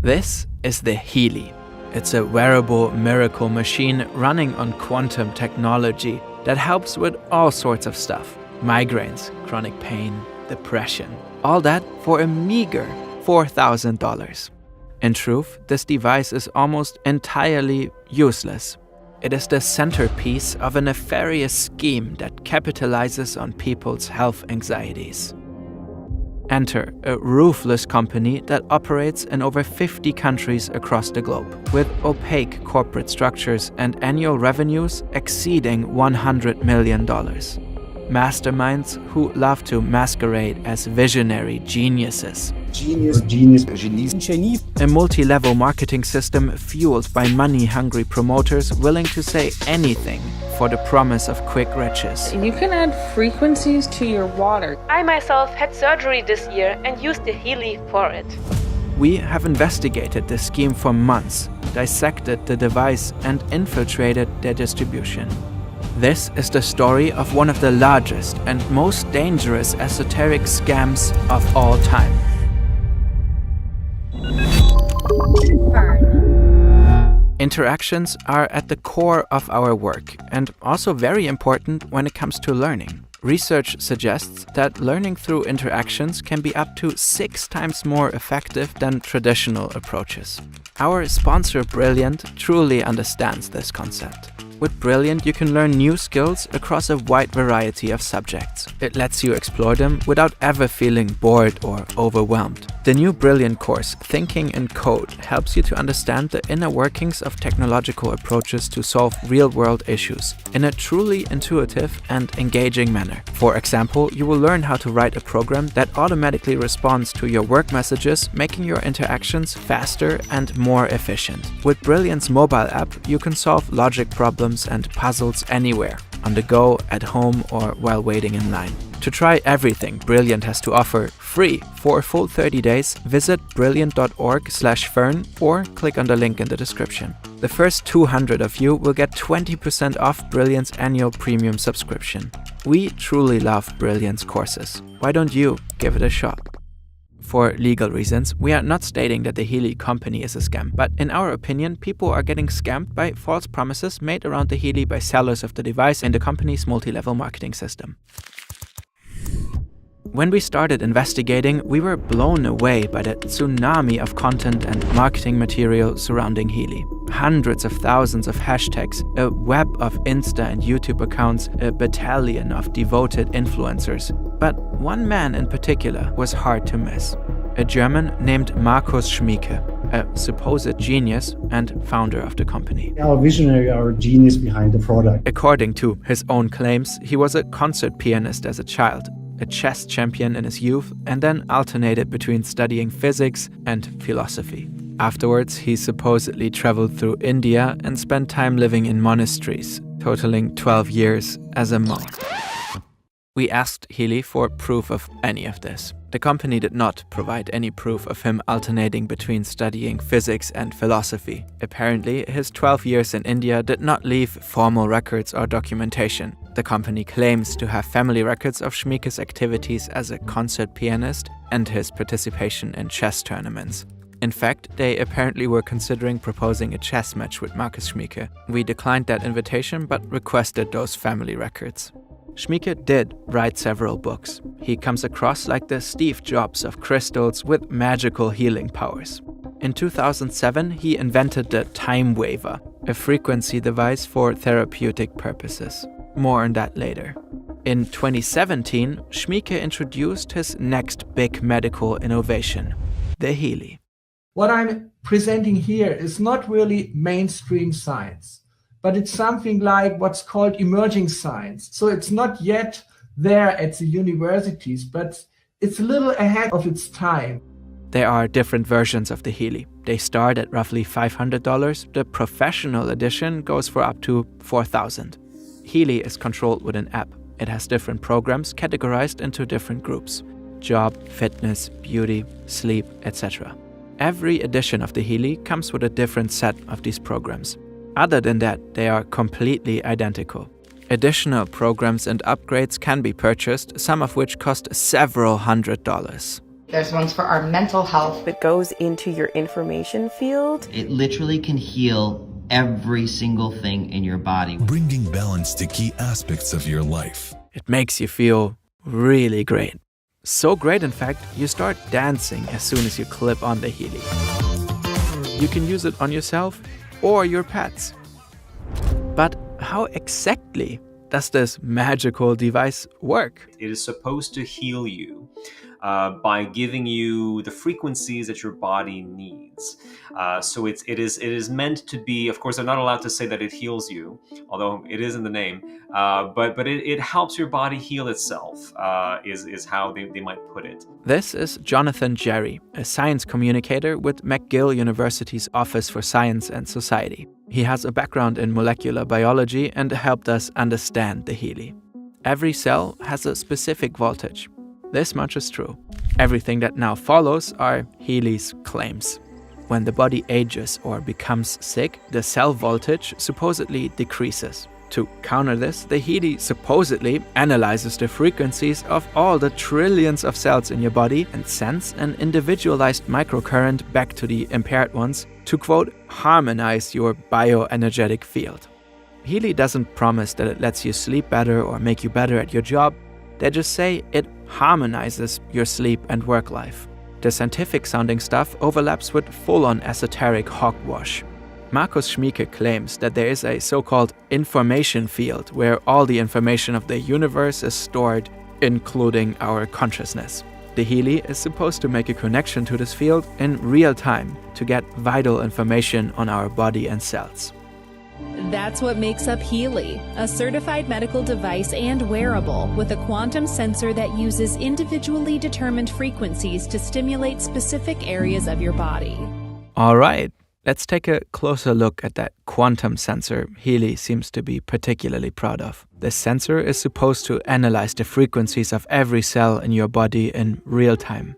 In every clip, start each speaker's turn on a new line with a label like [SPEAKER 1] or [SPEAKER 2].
[SPEAKER 1] This is the Healy. It's a wearable miracle machine running on quantum technology that helps with all sorts of stuff. Migraines, chronic pain, depression. All that for a meager $4,000. In truth, this device is almost entirely useless. It is the centerpiece of a nefarious scheme that capitalizes on people's health anxieties. Enter a ruthless company that operates in over 50 countries across the globe, with opaque corporate structures and annual revenues exceeding $100 million. Masterminds who love to masquerade as visionary geniuses.
[SPEAKER 2] Genie.
[SPEAKER 1] A multi-level marketing system fueled by money-hungry promoters willing to say anything for the promise of quick riches.
[SPEAKER 3] You can add frequencies to your water.
[SPEAKER 4] I myself had surgery this year and used the Healy for it.
[SPEAKER 1] We have investigated the scheme for months, dissected the device, and infiltrated their distribution. This is the story of one of the largest and most dangerous esoteric scams of all time. Interactions are at the core of our work and also very important when it comes to learning. Research suggests that learning through interactions can be up to 6 times more effective than traditional approaches. Our sponsor Brilliant truly understands this concept. With Brilliant, you can learn new skills across a wide variety of subjects. It lets you explore them without ever feeling bored or overwhelmed. The new Brilliant course, Thinking in Code, helps you to understand the inner workings of technological approaches to solve real-world issues in a truly intuitive and engaging manner. For example, you will learn how to write a program that automatically responds to your work messages, making your interactions faster and more efficient. With Brilliant's mobile app, you can solve logic problems and puzzles anywhere, on the go, at home, or while waiting in line. To try everything Brilliant has to offer free for a full 30 days, visit brilliant.org/fern or click on the link in the description. The first 200 of you will get 20% off Brilliant's annual premium subscription. We truly love Brilliant's courses. Why don't you give it a shot? For legal reasons, we are not stating that the Healy company is a scam, but in our opinion, people are getting scammed by false promises made around the Healy by sellers of the device in the company's multi-level marketing system. When we started investigating, we were blown away by the tsunami of content and marketing material surrounding Healy. Hundreds of thousands of hashtags, a web of Insta and YouTube accounts, a battalion of devoted influencers. But one man in particular was hard to miss. A German named Markus Schmiecke, a supposed genius and founder of the company.
[SPEAKER 2] Our visionary, our genius behind the product.
[SPEAKER 1] According to his own claims, he was a concert pianist as a child, a chess champion in his youth, and then alternated between studying physics and philosophy. Afterwards, he supposedly traveled through India and spent time living in monasteries, totaling 12 years as a monk. We asked Healy for proof of any of this. The company did not provide any proof of him alternating between studying physics and philosophy. Apparently, his 12 years in India did not leave formal records or documentation. The company claims to have family records of Schmiecke's activities as a concert pianist and his participation in chess tournaments. In fact, they apparently were considering proposing a chess match with Markus Schmiecke. We declined that invitation but requested those family records. Schmiecke did write several books. He comes across like the Steve Jobs of crystals with magical healing powers. In 2007, he invented the Time Waver, a frequency device for therapeutic purposes. More on that later. In 2017, Schmiecke introduced his next big medical innovation, the Healy.
[SPEAKER 5] What I'm presenting here is not really mainstream science, but it's something like what's called emerging science. So it's not yet there at the universities, but it's a little ahead of its time.
[SPEAKER 1] There are different versions of the Healy. They start at roughly $500. The professional edition goes for up to $4,000. Healy is controlled with an app. It has different programs categorized into different groups: job, fitness, beauty, sleep, etc. Every edition of the Healy comes with a different set of these programs. Other than that, they are completely identical. Additional programs and upgrades can be purchased, some of which cost several $100s.
[SPEAKER 6] There's ones for our mental health.
[SPEAKER 7] It goes into your information field.
[SPEAKER 8] It literally can heal every single thing in your body,
[SPEAKER 9] bringing balance to key aspects of your life.
[SPEAKER 1] It makes you feel really great. So great, in fact, you start dancing as soon as you clip on the Healy. You can use it on yourself or your pets. But how exactly does this magical device work?
[SPEAKER 10] It is supposed to heal you by giving you the frequencies that your body needs. So it is meant to be, of course, they're not allowed to say that it heals you, although it is in the name, but it helps your body heal itself, is how they might put it.
[SPEAKER 1] This is Jonathan Jarry, a science communicator with McGill University's Office for Science and Society. He has a background in molecular biology and helped us understand the Healy. Every cell has a specific voltage. This much is true. Everything that now follows are Healy's claims. When the body ages or becomes sick, the cell voltage supposedly decreases. To counter this, the Healy supposedly analyzes the frequencies of all the trillions of cells in your body and sends an individualized microcurrent back to the impaired ones to, quote, harmonize your bioenergetic field. Healy doesn't promise that it lets you sleep better or make you better at your job. They just say it harmonizes your sleep and work life. The scientific-sounding stuff overlaps with full-on esoteric hogwash. Markus Schmiecke claims that there is a so-called information field where all the information of the universe is stored, including our consciousness. The Healy is supposed to make a connection to this field in real time to get vital information on our body and cells.
[SPEAKER 11] That's what makes up Healy, a certified medical device and wearable with a quantum sensor that uses individually determined frequencies to stimulate specific areas of your body.
[SPEAKER 1] All right, let's take a closer look at that quantum sensor Healy seems to be particularly proud of. The sensor is supposed to analyze the frequencies of every cell in your body in real time.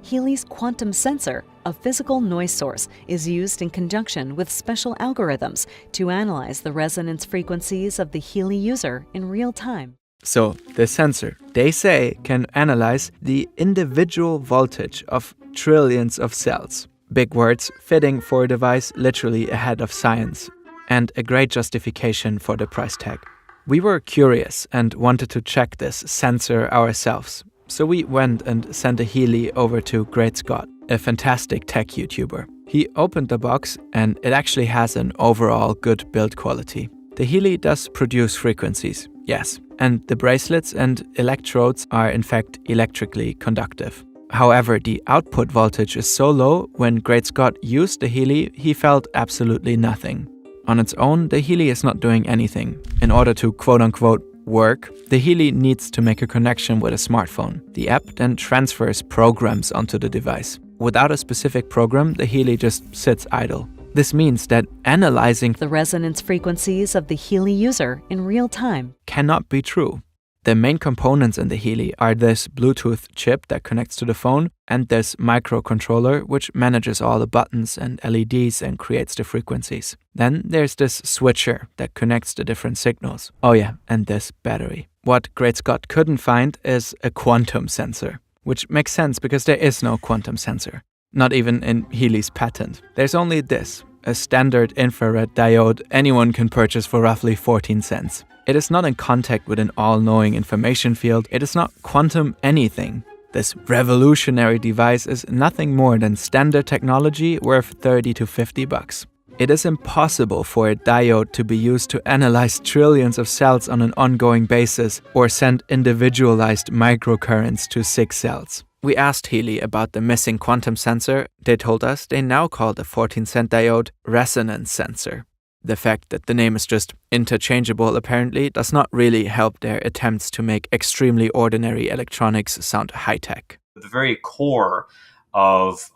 [SPEAKER 12] Healy's quantum sensor, a physical noise source, is used in conjunction with special algorithms to analyze the resonance frequencies of the Healy user in real time.
[SPEAKER 1] So, the sensor, they say, can analyze the individual voltage of trillions of cells. Big words fitting for a device literally ahead of science, and a great justification for the price tag. We were curious and wanted to check this sensor ourselves. So we went and sent a Healy over to GreatScott, a fantastic tech YouTuber. He opened the box and it actually has an overall good build quality. The Healy does produce frequencies, yes, and the bracelets and electrodes are in fact electrically conductive. However, the output voltage is so low, when GreatScott used the Healy, he felt absolutely nothing. On its own, the Healy is not doing anything. In order to quote-unquote work, the Healy needs to make a connection with a smartphone. The app then transfers programs onto the device. Without a specific program, the Healy just sits idle. This means that analyzing
[SPEAKER 12] the resonance frequencies of the Healy user in real time
[SPEAKER 1] cannot be true. The main components in the Healy are this Bluetooth chip that connects to the phone and this microcontroller which manages all the buttons and LEDs and creates the frequencies. Then there's this switcher that connects the different signals. Oh yeah, and this battery. What GreatScott couldn't find is a quantum sensor, which makes sense because there is no quantum sensor. Not even in Healy's patent. There's only this, a standard infrared diode anyone can purchase for roughly 14 cents. It is not in contact with an all-knowing information field. It is not quantum anything. This revolutionary device is nothing more than standard technology worth 30 to 50 bucks. It is impossible for a diode to be used to analyze trillions of cells on an ongoing basis or send individualized microcurrents to sick cells. We asked Healy about the missing quantum sensor. They told us they now call the 14-cent diode resonance sensor. The fact that the name is just interchangeable apparently does not really help their attempts to make extremely ordinary electronics sound high-tech.
[SPEAKER 10] The very core of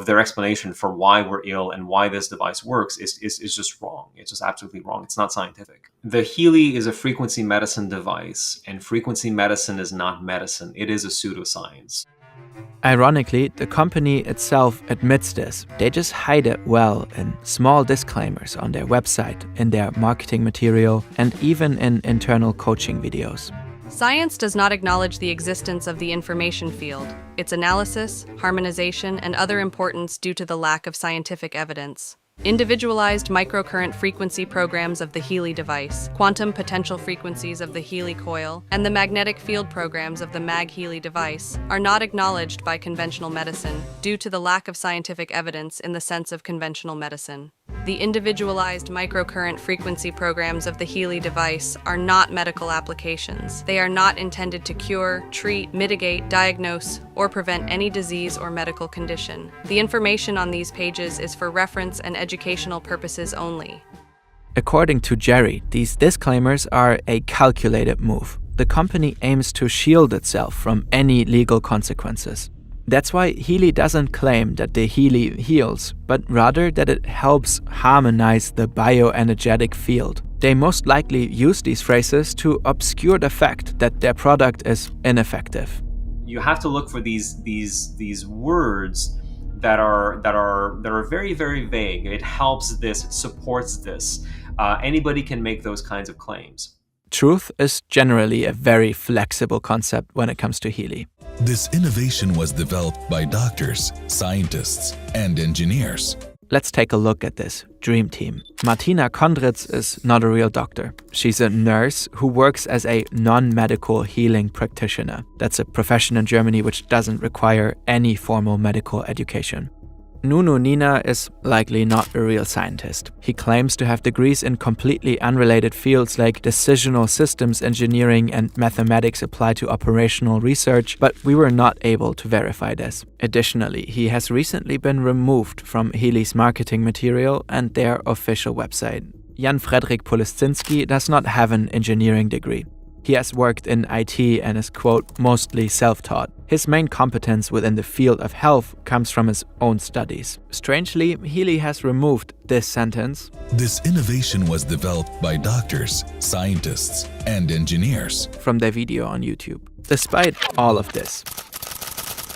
[SPEAKER 10] their explanation for why we're ill and why this device works is just wrong. It's just absolutely wrong. It's not scientific. The Healy is a frequency medicine device, and frequency medicine is not medicine. It is a pseudoscience.
[SPEAKER 1] Ironically, the company itself admits this. They just hide it well in small disclaimers on their website, in their marketing material, and even in internal coaching videos.
[SPEAKER 13] Science does not acknowledge the existence of the information field, its analysis, harmonization, and other importance due to the lack of scientific evidence. Individualized microcurrent frequency programs of the Healy device, quantum potential frequencies of the Healy coil, and the magnetic field programs of the Mag-Healy device are not acknowledged by conventional medicine due to the lack of scientific evidence in the sense of conventional medicine. The individualized microcurrent frequency programs of the Healy device are not medical applications. They are not intended to cure, treat, mitigate, diagnose, or prevent any disease or medical condition. The information on these pages is for reference and educational purposes only.
[SPEAKER 1] According to Jarry, these disclaimers are a calculated move. The company aims to shield itself from any legal consequences. That's why Healy doesn't claim that the Healy heals, but rather that it helps harmonize the bioenergetic field. They most likely use these phrases to obscure the fact that their product is ineffective.
[SPEAKER 10] You have to look for these words that are very, very vague. It helps this, it supports this. Anybody can make those kinds of claims.
[SPEAKER 1] Truth is generally a very flexible concept when it comes to Healy.
[SPEAKER 9] This innovation was developed by doctors, scientists, and engineers.
[SPEAKER 1] Let's take a look at this dream team. Martina Kondritz is not a real doctor. She's a nurse who works as a non-medical healing practitioner. That's a profession in Germany which doesn't require any formal medical education. Nunu Nina is likely not a real scientist. He claims to have degrees in completely unrelated fields like decisional systems engineering and mathematics applied to operational research, but we were not able to verify this. Additionally, he has recently been removed from Healy's marketing material and their official website. Jan Fredrik Polestinski does not have an engineering degree. He has worked in IT and is, quote, mostly self-taught. His main competence within the field of health comes from his own studies. Strangely, Healy has removed this sentence.
[SPEAKER 9] This innovation was developed by doctors, scientists, and engineers
[SPEAKER 1] from their video on YouTube. Despite all of this,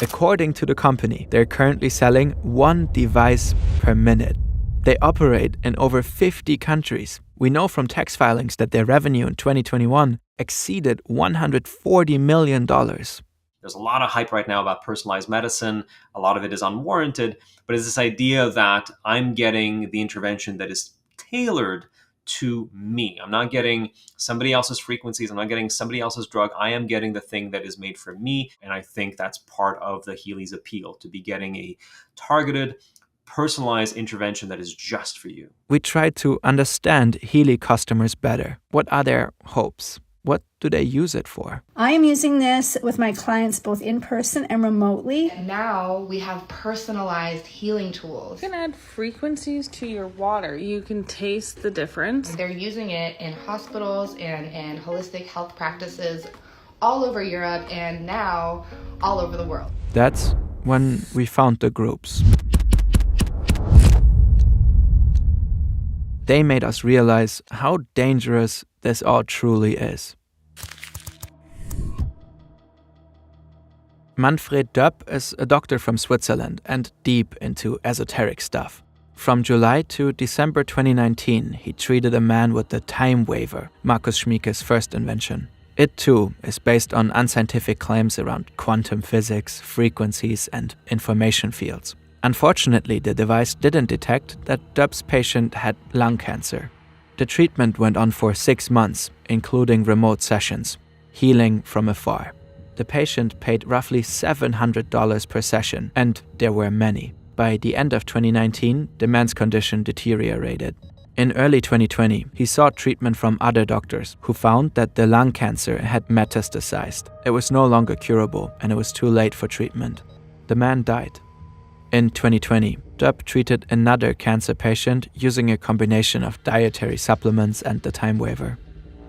[SPEAKER 1] according to the company, they're currently selling 1 device per minute. They operate in over 50 countries. We know from tax filings that their revenue in 2021 exceeded $140 million.
[SPEAKER 10] There's a lot of hype right now about personalized medicine. A lot of it is unwarranted, but it's this idea that I'm getting the intervention that is tailored to me. I'm not getting somebody else's frequencies. I'm not getting somebody else's drug. I am getting the thing that is made for me. And I think that's part of the Healy's appeal, to be getting a targeted, personalized intervention that is just for you.
[SPEAKER 1] We try to understand Healy customers better. What are their hopes? What do they use it for?
[SPEAKER 14] I am using this with my clients both in person and remotely.
[SPEAKER 6] And now we have personalized healing tools.
[SPEAKER 3] You can add frequencies to your water. You can taste the difference.
[SPEAKER 6] They're using it in hospitals and in holistic health practices all over Europe and now all over the world.
[SPEAKER 1] That's when we found the groups. They made us realize how dangerous this all truly is. Manfred Döpp is a doctor from Switzerland and deep into esoteric stuff. From July to December 2019, he treated a man with the time waver, Markus Schmieke's first invention. It too is based on unscientific claims around quantum physics, frequencies, and information fields. Unfortunately, the device didn't detect that Döpp's patient had lung cancer. The treatment went on for 6 months, including remote sessions, healing from afar. The patient paid roughly $700 per session, and there were many. By the end of 2019, the man's condition deteriorated. In early 2020, he sought treatment from other doctors who found that the lung cancer had metastasized. It was no longer curable, and it was too late for treatment. The man died. In 2020, Döpp treated another cancer patient using a combination of dietary supplements and the time waver.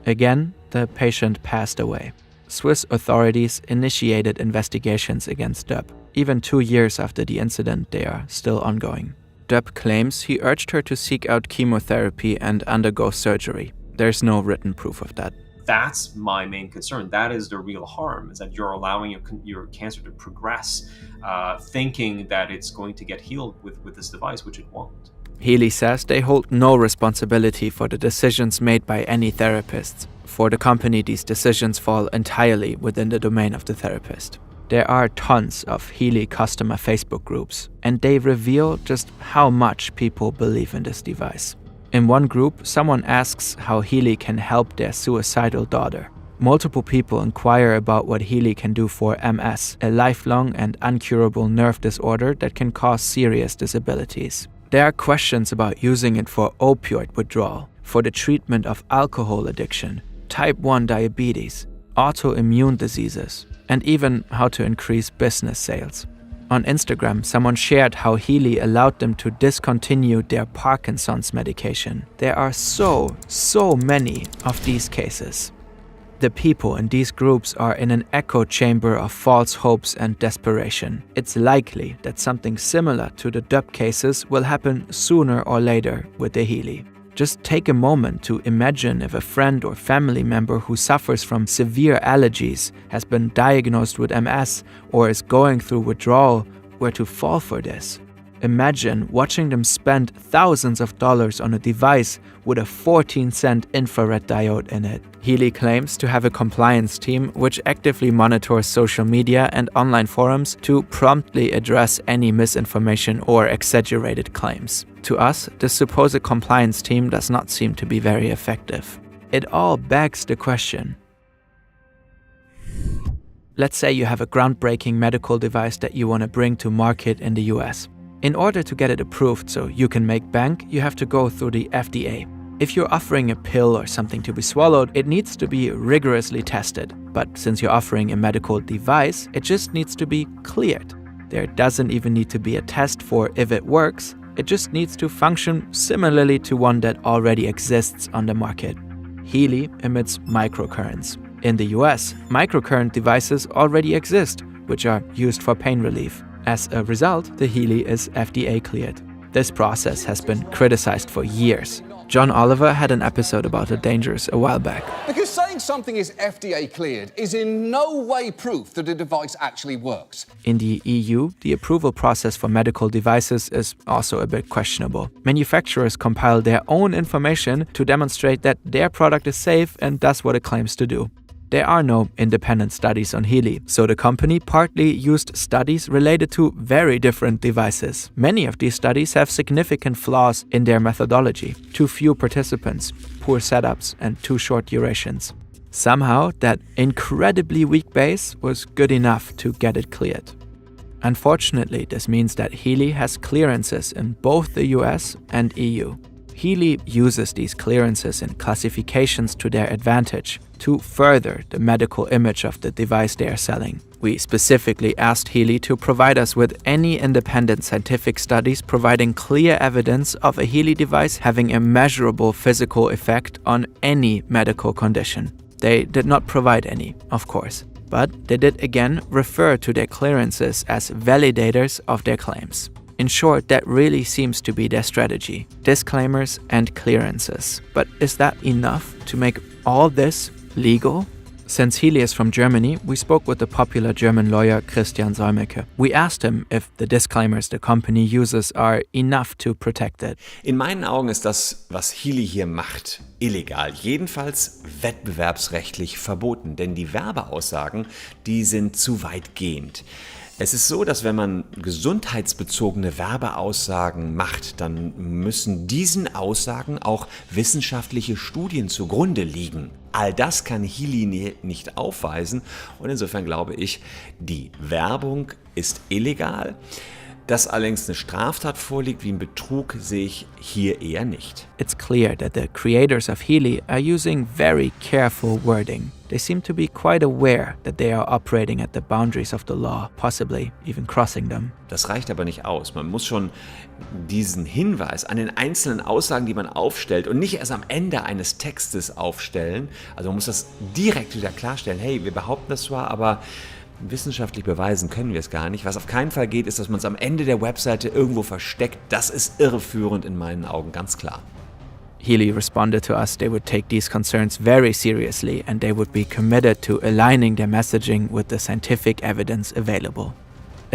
[SPEAKER 1] Again, the patient passed away. Swiss authorities initiated investigations against Döpp. Even 2 years after the incident, they are still ongoing. Döpp claims he urged her to seek out chemotherapy and undergo surgery. There's no written proof of that.
[SPEAKER 10] That's my main concern. That is the real harm, is that you're allowing your cancer to progress, thinking that it's going to get healed with this device, which it won't.
[SPEAKER 1] Healy says they hold no responsibility for the decisions made by any therapists. For the company, these decisions fall entirely within the domain of the therapist. There are tons of Healy customer Facebook groups, and they reveal just how much people believe in this device. In one group, someone asks how Healy can help their suicidal daughter. Multiple people inquire about what Healy can do for MS, a lifelong and incurable nerve disorder that can cause serious disabilities. There are questions about using it for opioid withdrawal, for the treatment of alcohol addiction, type 1 diabetes, autoimmune diseases, and even how to increase business sales. On Instagram, someone shared how Healy allowed them to discontinue their Parkinson's medication. There are so many of these cases. The people in these groups are in an echo chamber of false hopes and desperation. It's likely that something similar to the dub cases will happen sooner or later with the Healy. Just take a moment to imagine if a friend or family member who suffers from severe allergies, has been diagnosed with MS, or is going through withdrawal were to fall for this. Imagine watching them spend thousands of dollars on a device with a 14-cent infrared diode in it. Healy claims to have a compliance team which actively monitors social media and online forums to promptly address any misinformation or exaggerated claims. To us, this supposed compliance team does not seem to be very effective. It all begs the question. Let's say you have a groundbreaking medical device that you want to bring to market in the US. In order to get it approved so you can make bank, you have to go through the FDA. If you're offering a pill or something to be swallowed, it needs to be rigorously tested. But since you're offering a medical device, it just needs to be cleared. There doesn't even need to be a test for if it works. It just needs to function similarly to one that already exists on the market. Healy emits microcurrents. In the US, microcurrent devices already exist, which are used for pain relief. As a result, the Healy is FDA cleared. This process has been criticized for years. John Oliver had an episode about the dangers a while back.
[SPEAKER 15] Because saying something is FDA cleared is in no way proof that a device actually works.
[SPEAKER 1] In the EU, the approval process for medical devices is also a bit questionable. Manufacturers compile their own information to demonstrate that their product is safe and does what it claims to do. There are no independent studies on Healy, so the company partly used studies related to very different devices. Many of these studies have significant flaws in their methodology. Too few participants, poor setups, and too short durations. Somehow, that incredibly weak base was good enough to get it cleared. Unfortunately, this means that Healy has clearances in both the US and EU. Healy uses these clearances and classifications to their advantage to further the medical image of the device they are selling. We specifically asked Healy to provide us with any independent scientific studies providing clear evidence of a Healy device having a measurable physical effect on any medical condition. They did not provide any, of course, but they did again refer to their clearances as validators of their claims. In short, that really seems to be their strategy. Disclaimers and clearances. But is that enough to make all this legal? Since Healy is from Germany, we spoke with the popular German lawyer Solmecke. We asked him if the disclaimers the company uses are enough to protect it.
[SPEAKER 16] In meinen Augen ist das, was Healy hier macht, illegal. Jedenfalls wettbewerbsrechtlich verboten. Denn die Werbeaussagen, die sind zu weitgehend. Es ist so, dass wenn man gesundheitsbezogene Werbeaussagen macht, dann müssen diesen Aussagen auch wissenschaftliche Studien zugrunde liegen. All das kann Healy nicht aufweisen und insofern glaube ich, die Werbung ist illegal. Dass allerdings eine Straftat vorliegt wie ein Betrug, sehe ich hier eher nicht.
[SPEAKER 1] It's clear that the creators of Healy are using very careful wording. They seem to be quite aware that they are operating at the boundaries of the law, possibly even crossing them.
[SPEAKER 16] Das reicht aber nicht aus. Man muss schon diesen Hinweis an den einzelnen Aussagen, die man aufstellt und nicht erst am Ende eines Textes aufstellen. Also man muss das direkt wieder klarstellen. Hey, wir behaupten das zwar, aber wissenschaftlich beweisen können wir es gar nicht. Was auf keinen Fall geht, ist, dass man es am Ende der Webseite irgendwo versteckt. Das ist irreführend in meinen Augen, ganz klar.
[SPEAKER 1] Healy responded to us they would take these concerns very seriously and they would be committed to aligning their messaging with the scientific evidence available.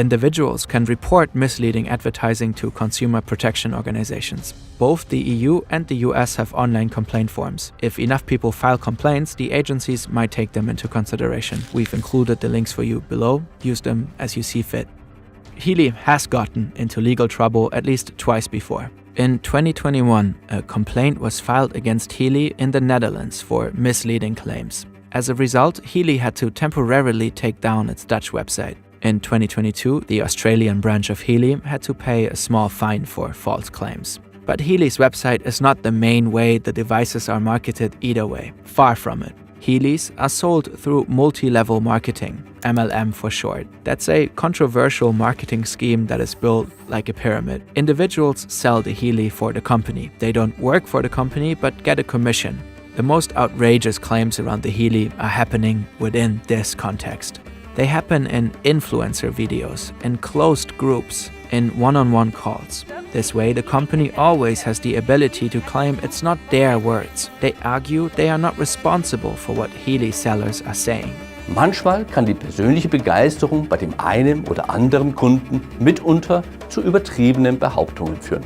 [SPEAKER 1] individuals can report misleading advertising to consumer protection organizations. Both the EU and the US have online complaint forms. If enough people file complaints, the agencies might take them into consideration. We've included the links for you below. Use them as you see fit. Healy has gotten into legal trouble at least twice before. In 2021, a complaint was filed against Healy in the Netherlands for misleading claims. As a result, Healy had to temporarily take down its Dutch website. In 2022, the Australian branch of Healy had to pay a small fine for false claims. But Healy's website is not the main way the devices are marketed either way. Far from it. Healy's are sold through multi-level marketing, MLM for short. That's a controversial marketing scheme that is built like a pyramid. Individuals sell the Healy for the company. They don't work for the company but get a commission. The most outrageous claims around the Healy are happening within this context. They happen in influencer videos, in closed groups, in one-on-one calls. This way, the company always has the ability to claim it's not their words. They argue they are not responsible for what Healy sellers are saying.
[SPEAKER 17] Manchmal kann die persönliche Begeisterung bei dem einen oder anderen Kunden mitunter zu übertriebenen Behauptungen führen.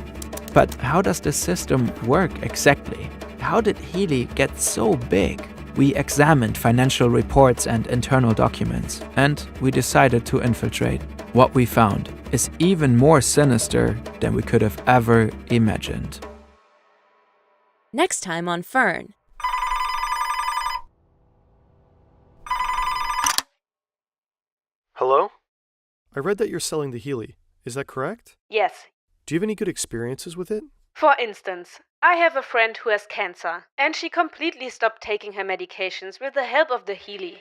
[SPEAKER 1] But how does the system work exactly? How did Healy get so big? We examined financial reports and internal documents, and we decided to infiltrate. What we found is even more sinister than we could have ever imagined.
[SPEAKER 18] Next time on Fern.
[SPEAKER 19] Hello? I read that you're selling the Healy. Is that correct?
[SPEAKER 4] Yes.
[SPEAKER 19] Do you have any good experiences with it?
[SPEAKER 4] For instance, I have a friend who has cancer, and she completely stopped taking her medications with the help of the Healy.